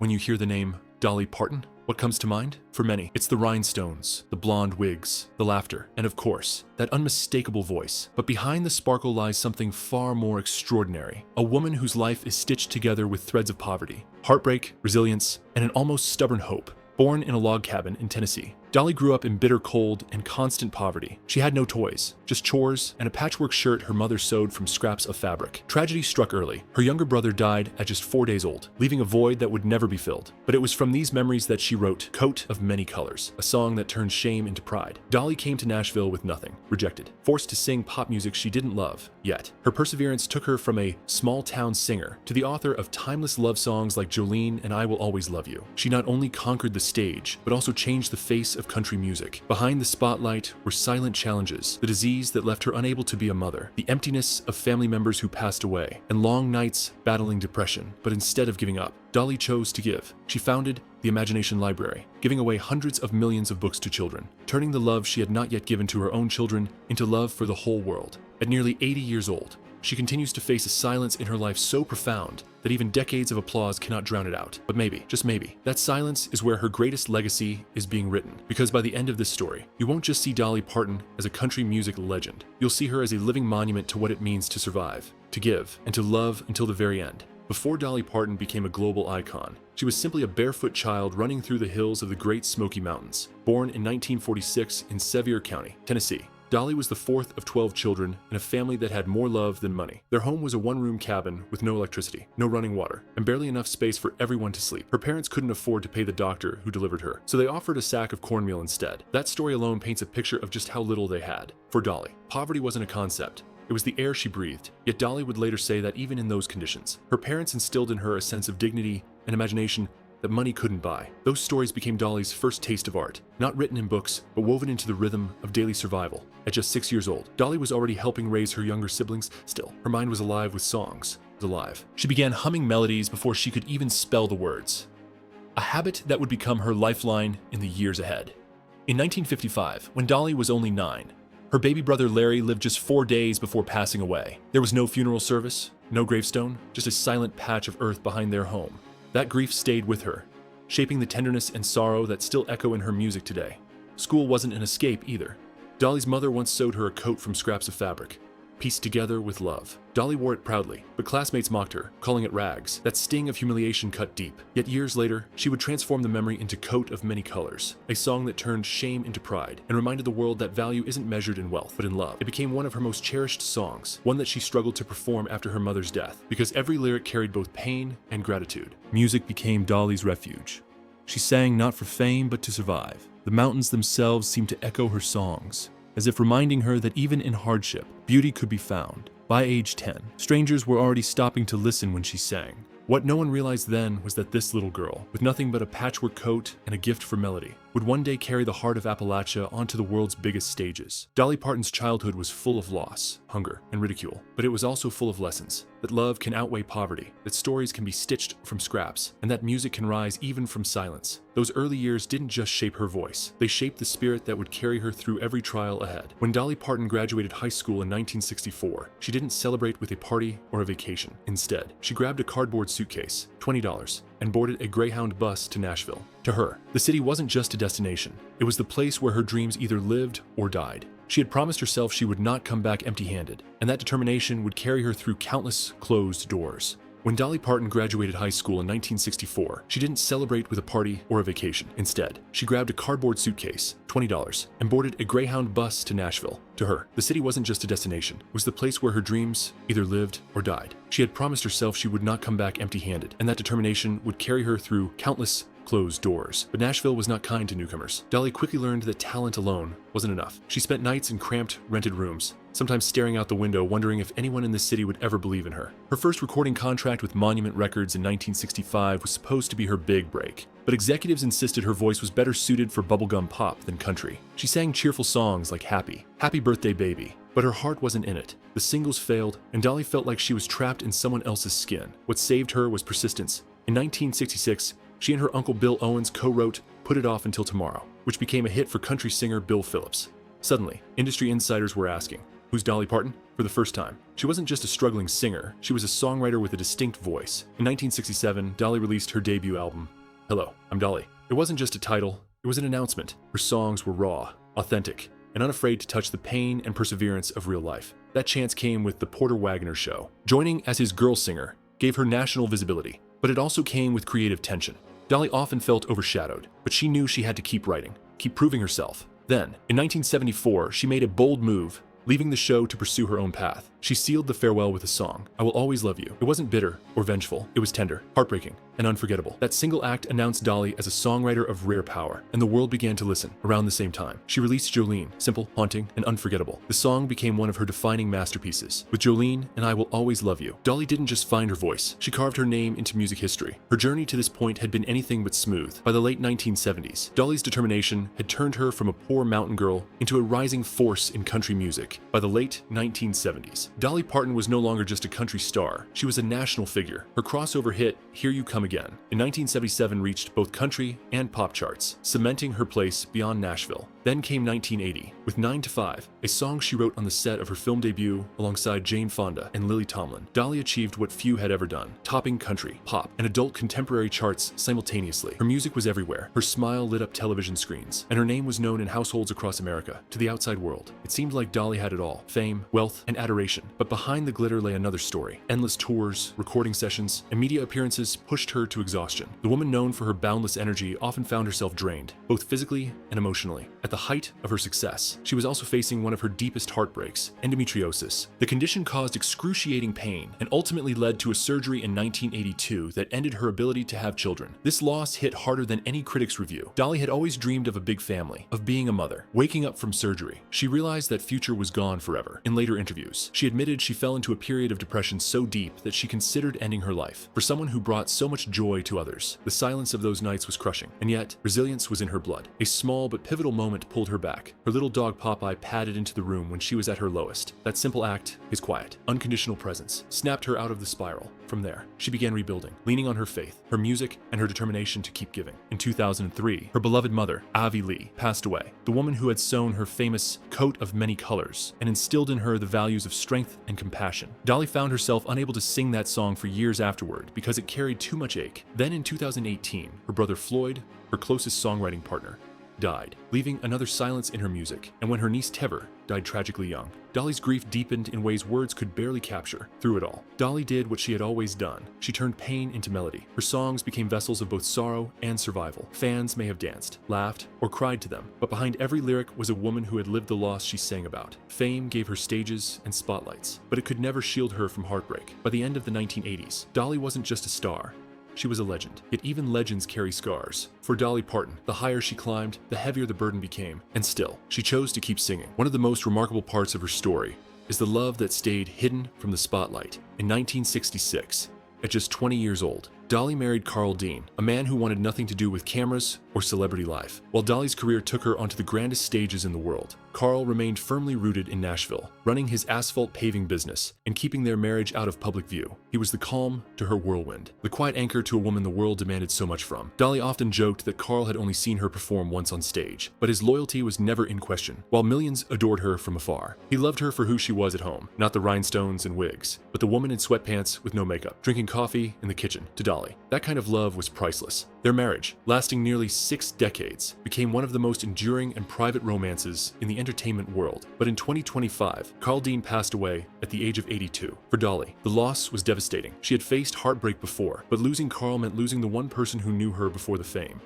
When you hear the name Dolly Parton, what comes to mind? For many, it's the rhinestones, the blonde wigs, the laughter, and of course, that unmistakable voice. But behind the sparkle lies something far more extraordinary. A woman whose life is stitched together with threads of poverty, heartbreak, resilience, and an almost stubborn hope. Born in a log cabin in Tennessee, Dolly grew up in bitter cold and constant poverty. She had no toys, just chores and a patchwork shirt her mother sewed from scraps of fabric. Tragedy struck early. Her younger brother died at just 4 days old, leaving a void that would never be filled. But it was from these memories that she wrote Coat of Many Colors, a song that turned shame into pride. Dolly came to Nashville with nothing, rejected, forced to sing pop music she didn't love. Yet, her perseverance took her from a small-town singer to the author of timeless love songs like Jolene and I Will Always Love You. She not only conquered the stage, but also changed the face of country music. Behind the spotlight were silent challenges, the disease that left her unable to be a mother, the emptiness of family members who passed away, and long nights battling depression. But instead of giving up, Dolly chose to give. She founded the Imagination Library, giving away hundreds of millions of books to children, turning the love she had not yet given to her own children into love for the whole world. At nearly 80 years old, she continues to face a silence in her life so profound that even decades of applause cannot drown it out. But maybe, just maybe, that silence is where her greatest legacy is being written. Because by the end of this story, you won't just see Dolly Parton as a country music legend. You'll see her as a living monument to what it means to survive, to give, and to love until the very end. Before Dolly Parton became a global icon, she was simply a barefoot child running through the hills of the Great Smoky Mountains. Born in 1946 in Sevier County, Tennessee, Dolly was the fourth of 12 children in a family that had more love than money. Their home was a one-room cabin with no electricity, no running water, and barely enough space for everyone to sleep. Her parents couldn't afford to pay the doctor who delivered her, so they offered a sack of cornmeal instead. That story alone paints a picture of just how little they had. For Dolly, poverty wasn't a concept. It was the air she breathed. Yet Dolly would later say that even in those conditions, her parents instilled in her a sense of dignity and imagination that money couldn't buy. Those stories became Dolly's first taste of art, not written in books, but woven into the rhythm of daily survival. At just 6 years old, Dolly was already helping raise her younger siblings. Still, her mind was alive with songs. She began humming melodies before she could even spell the words, a habit that would become her lifeline in the years ahead. In 1955, when Dolly was only 9, her baby brother Larry lived just 4 days before passing away. There was no funeral service, no gravestone, just a silent patch of earth behind their home. That grief stayed with her, shaping the tenderness and sorrow that still echo in her music today. School wasn't an escape either. Dolly's mother once sewed her a coat from scraps of fabric, pieced together with love. Dolly wore it proudly, but classmates mocked her, calling it rags. That sting of humiliation cut deep. Yet years later, she would transform the memory into Coat of Many Colors, a song that turned shame into pride and reminded the world that value isn't measured in wealth, but in love. It became one of her most cherished songs, one that she struggled to perform after her mother's death, because every lyric carried both pain and gratitude. Music became Dolly's refuge. She sang not for fame, but to survive. The mountains themselves seemed to echo her songs, as if reminding her that even in hardship, beauty could be found. By age 10, strangers were already stopping to listen when she sang. What no one realized then was that this little girl, with nothing but a patchwork coat and a gift for melody, would one day carry the heart of Appalachia onto the world's biggest stages. Dolly Parton's childhood was full of loss, hunger, and ridicule, but it was also full of lessons. That love can outweigh poverty, that stories can be stitched from scraps, and that music can rise even from silence. Those early years didn't just shape her voice, they shaped the spirit that would carry her through every trial ahead. When Dolly Parton graduated high school in 1964, she didn't celebrate with a party or a vacation. Instead, she grabbed a cardboard suitcase, $20, and boarded a Greyhound bus to Nashville. To her, the city wasn't just a destination. It was the place where her dreams either lived or died. She had promised herself she would not come back empty-handed, and that determination would carry her through countless closed doors. When Dolly Parton graduated high school in 1964, she didn't celebrate with a party or a vacation. Instead, she grabbed a cardboard suitcase, $20, and boarded a Greyhound bus to Nashville. To her, the city wasn't just a destination. It was the place where her dreams either lived or died. She had promised herself she would not come back empty-handed, and that determination would carry her through countless closed doors. But Nashville was not kind to newcomers. Dolly quickly learned that talent alone wasn't enough. She spent nights in cramped, rented rooms, sometimes staring out the window wondering if anyone in the city would ever believe in her. Her first recording contract with Monument Records in 1965 was supposed to be her big break, but executives insisted her voice was better suited for bubblegum pop than country. She sang cheerful songs like Happy, Happy Birthday Baby, but her heart wasn't in it. The singles failed, and Dolly felt like she was trapped in someone else's skin. What saved her was persistence. In 1966, she and her uncle Bill Owens co-wrote Put It Off Until Tomorrow, which became a hit for country singer Bill Phillips. Suddenly, industry insiders were asking, who's Dolly Parton? for the first time. She wasn't just a struggling singer, she was a songwriter with a distinct voice. In 1967, Dolly released her debut album, Hello, I'm Dolly. It wasn't just a title, it was an announcement. Her songs were raw, authentic, and unafraid to touch the pain and perseverance of real life. That chance came with The Porter Wagoner Show. Joining as his girl singer gave her national visibility, but it also came with creative tension. Dolly often felt overshadowed, but she knew she had to keep writing, keep proving herself. Then, in 1974, she made a bold move, leaving the show to pursue her own path. She sealed the farewell with a song, I Will Always Love You. It wasn't bitter or vengeful, it was tender, heartbreaking, and unforgettable. That single act announced Dolly as a songwriter of rare power, and the world began to listen. Around the same time, she released Jolene, simple, haunting, and unforgettable. The song became one of her defining masterpieces. With Jolene and I Will Always Love You, Dolly didn't just find her voice, she carved her name into music history. Her journey to this point had been anything but smooth. By the late 1970s, Dolly's determination had turned her from a poor mountain girl into a rising force in country music. By the late 1970s, Dolly Parton was no longer just a country star, she was a national figure. Her crossover hit, Here You Come Again, in 1977 reached both country and pop charts, cementing her place beyond Nashville. Then came 1980, with 9 to 5, a song she wrote on the set of her film debut alongside Jane Fonda and Lily Tomlin. Dolly achieved what few had ever done, topping country, pop, and adult contemporary charts simultaneously. Her music was everywhere, her smile lit up television screens, and her name was known in households across America, to the outside world. It seemed like Dolly had it all, fame, wealth, and adoration. But behind the glitter lay another story. Endless tours, recording sessions, and media appearances pushed her to exhaustion. The woman known for her boundless energy often found herself drained, both physically and emotionally. At the height of her success, she was also facing one of her deepest heartbreaks, endometriosis. The condition caused excruciating pain and ultimately led to a surgery in 1982 that ended her ability to have children. This loss hit harder than any critic's review. Dolly had always dreamed of a big family, of being a mother. Waking up from surgery, she realized that future was gone forever. In later interviews, she admitted she fell into a period of depression so deep that she considered ending her life. For someone who brought so much joy to others, the silence of those nights was crushing. And yet, resilience was in her blood. A small but pivotal moment pulled her back. Her little dog Popeye padded into the room when she was at her lowest. That simple act, his quiet, unconditional presence, snapped her out of the spiral. From there, she began rebuilding, leaning on her faith, her music, and her determination to keep giving. In 2003, her beloved mother, Avi Lee, passed away. The woman who had sewn her famous coat of many colors and instilled in her the values of strength and compassion. Dolly found herself unable to sing that song for years afterward because it carried too much ache. Then in 2018, her brother Floyd, her closest songwriting partner, died, leaving another silence in her music. And when her niece Tever died tragically young, Dolly's grief deepened in ways words could barely capture. Through it all, Dolly did what she had always done. She turned pain into melody. Her songs became vessels of both sorrow and survival. Fans may have danced, laughed, or cried to them, but behind every lyric was a woman who had lived the loss she sang about. Fame gave her stages and spotlights, but it could never shield her from heartbreak. By the end of the 1980s, Dolly wasn't just a star. She was a legend, yet even legends carry scars. For Dolly Parton, the higher she climbed, the heavier the burden became, and still, she chose to keep singing. One of the most remarkable parts of her story is the love that stayed hidden from the spotlight. In 1966, at just 20 years old, Dolly married Carl Dean, a man who wanted nothing to do with cameras or celebrity life. While Dolly's career took her onto the grandest stages in the world, Carl remained firmly rooted in Nashville, running his asphalt paving business and keeping their marriage out of public view. He was the calm to her whirlwind, the quiet anchor to a woman the world demanded so much from. Dolly often joked that Carl had only seen her perform once on stage, but his loyalty was never in question. While millions adored her from afar, he loved her for who she was at home, not the rhinestones and wigs, but the woman in sweatpants with no makeup, drinking coffee in the kitchen. To Dolly, that kind of love was priceless. Their marriage, lasting nearly 6 decades, became one of the most enduring and private romances in the entertainment world. But in 2025, Carl Dean passed away at the age of 82. For Dolly, the loss was devastating. She had faced heartbreak before, but losing Carl meant losing the one person who knew her before the fame.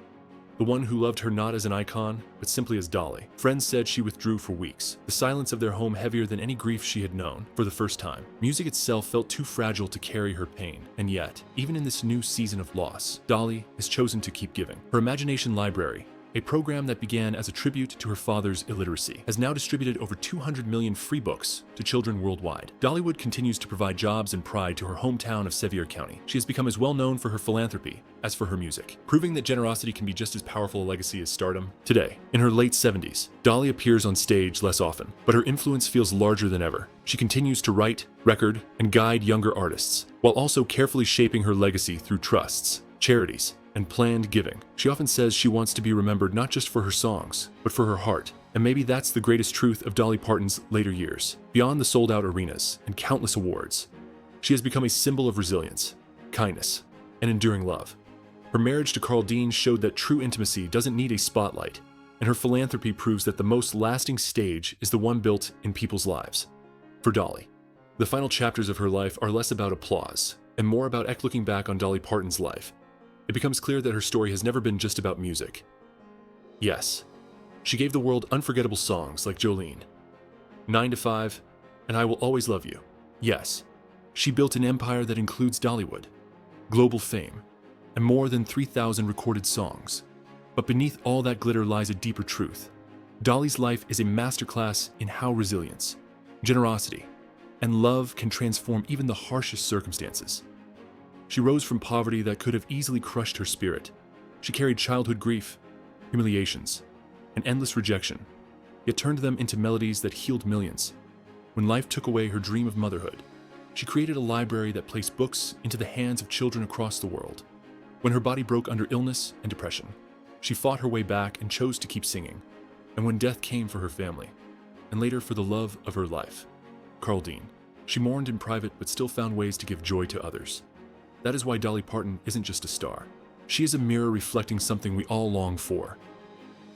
The one who loved her not as an icon, but simply as Dolly. Friends said she withdrew for weeks, the silence of their home heavier than any grief she had known. For the first time, music itself felt too fragile to carry her pain. And yet, even in this new season of loss, Dolly has chosen to keep giving. Her Imagination Library, a program that began as a tribute to her father's illiteracy, has now distributed over 200 million free books to children worldwide. Dollywood continues to provide jobs and pride to her hometown of Sevier County. She has become as well known for her philanthropy as for her music, proving that generosity can be just as powerful a legacy as stardom. Today, in her late 70s, Dolly appears on stage less often, but her influence feels larger than ever. She continues to write, record, and guide younger artists, while also carefully shaping her legacy through trusts, charities, and planned giving. She often says she wants to be remembered not just for her songs, but for her heart, And maybe that's the greatest truth of Dolly Parton's later years. Beyond the sold-out arenas and countless awards, she has become a symbol of resilience, kindness, and enduring love. Her marriage to Carl Dean showed that true intimacy doesn't need a spotlight, and her philanthropy proves that the most lasting stage is the one built in people's lives. For Dolly, the final chapters of her life are less about applause and more about looking back on Dolly Parton's life. It becomes clear that her story has never been just about music. Yes, she gave the world unforgettable songs like Jolene, 9 to 5, and I Will Always Love You. Yes, she built an empire that includes Dollywood, global fame, and more than 3,000 recorded songs. But beneath all that glitter lies a deeper truth. Dolly's life is a masterclass in how resilience, generosity, and love can transform even the harshest circumstances. She rose from poverty that could have easily crushed her spirit. She carried childhood grief, humiliations, and endless rejection, yet turned them into melodies that healed millions. When life took away her dream of motherhood, she created a library that placed books into the hands of children across the world. When her body broke under illness and depression, she fought her way back and chose to keep singing. And when death came for her family, and later for the love of her life, Carl Dean, she mourned in private but still found ways to give joy to others. That is why Dolly Parton isn't just a star. She is a mirror reflecting something we all long for.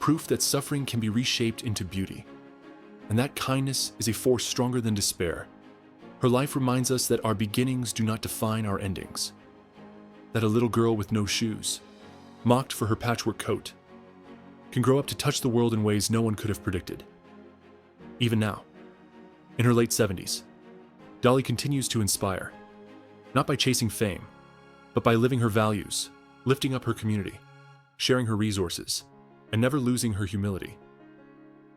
Proof that suffering can be reshaped into beauty. And that kindness is a force stronger than despair. Her life reminds us that our beginnings do not define our endings. That a little girl with no shoes, mocked for her patchwork coat, can grow up to touch the world in ways no one could have predicted. Even now, in her late 70s, Dolly continues to inspire, not by chasing fame, but by living her values, lifting up her community, sharing her resources, and never losing her humility.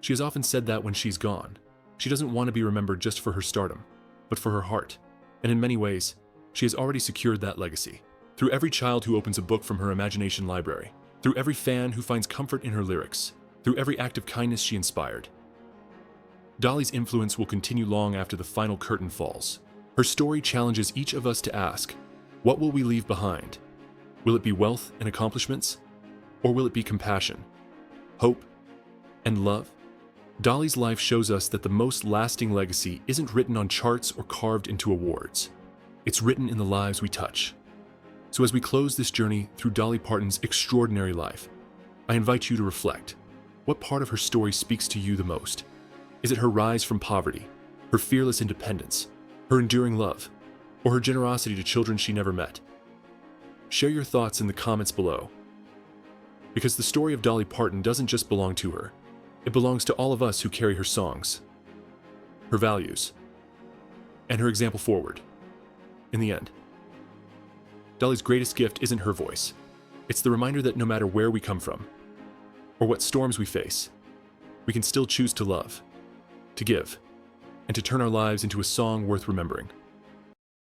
She has often said that when she's gone, she doesn't want to be remembered just for her stardom, but for her heart. And in many ways, she has already secured that legacy. Through every child who opens a book from her imagination library, through every fan who finds comfort in her lyrics, through every act of kindness she inspired. Dolly's influence will continue long after the final curtain falls. Her story challenges each of us to ask, what will we leave behind? Will it be wealth and accomplishments? Or will it be compassion, hope, and love? Dolly's life shows us that the most lasting legacy isn't written on charts or carved into awards. It's written in the lives we touch. So as we close this journey through Dolly Parton's extraordinary life, I invite you to reflect. What part of her story speaks to you the most? Is it her rise from poverty, her fearless independence, her enduring love, or her generosity to children she never met? Share your thoughts in the comments below. Because the story of Dolly Parton doesn't just belong to her. It belongs to all of us who carry her songs, her values, and her example forward. In the end, Dolly's greatest gift isn't her voice. It's the reminder that no matter where we come from, or what storms we face, we can still choose to love, to give, and to turn our lives into a song worth remembering.